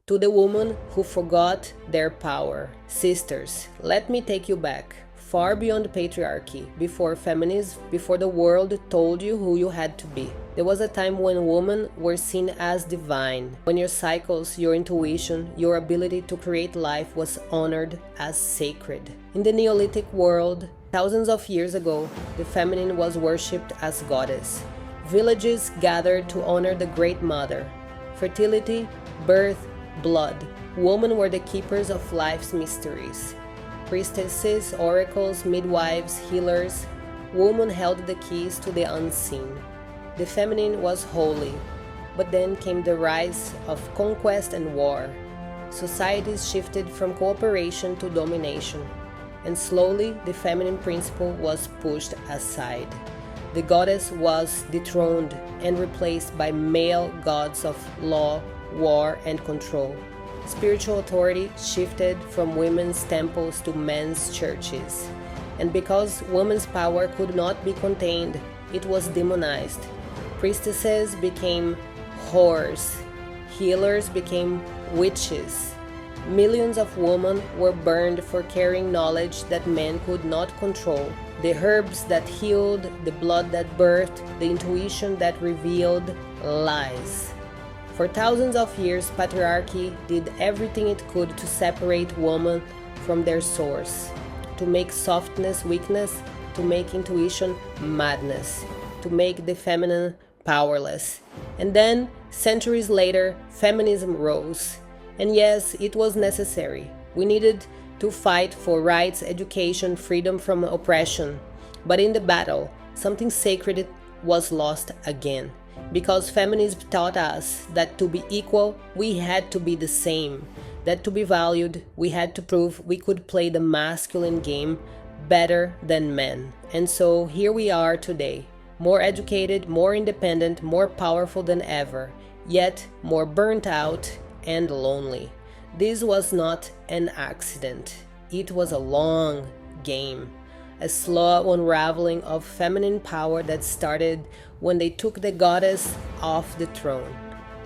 To the woman who forgot their power. Sisters, let me take you back, far beyond patriarchy, before feminism, before the world told you who you had to be. There was a time when women were seen as divine, when your cycles, your intuition, your ability to create life was honored as sacred. In the Neolithic world, thousands of years ago, the feminine was worshipped as goddess. Villages gathered to honor the Great Mother. Fertility, birth, blood. Women were the keepers of life's mysteries. Priestesses, oracles, midwives, healers. Women held the keys to the unseen. The feminine was holy. But then came the rise of conquest and war. Societies shifted from cooperation to domination. And slowly the feminine principle was pushed aside. The goddess was dethroned and replaced by male gods of law, war, and control. Spiritual authority shifted from women's temples to men's churches. And because women's power could not be contained, it was demonized. Priestesses became whores. Healers became witches. Millions of women were burned for carrying knowledge that men could not control. The herbs that healed, the blood that birthed, the intuition that revealed lies. For thousands of years, patriarchy did everything it could to separate women from their source, to make softness weakness, to make intuition madness, to make the feminine powerless. And then, centuries later, feminism rose. And yes, it was necessary. We needed to fight for rights, education, freedom from oppression. But in the battle, something sacred was lost again. Because feminism taught us that to be equal, we had to be the same. That to be valued, we had to prove we could play the masculine game better than men. And so here we are today, more educated, more independent, more powerful than ever, yet more burnt out and lonely. This was not an accident. It was a long game. A slow unraveling of feminine power that started when they took the goddess off the throne.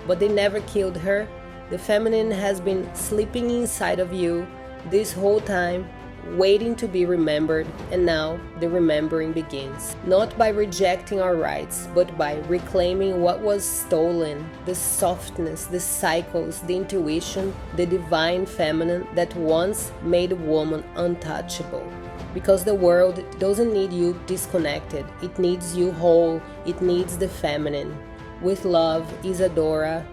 But they never killed her. The feminine has been sleeping inside of you this whole time, waiting to be remembered, and now the remembering begins. Not by rejecting our rights, but by reclaiming what was stolen, the softness, the cycles, the intuition, the divine feminine that once made a woman untouchable. Because the world doesn't need you disconnected, it needs you whole, it needs the feminine. With love, Isadora.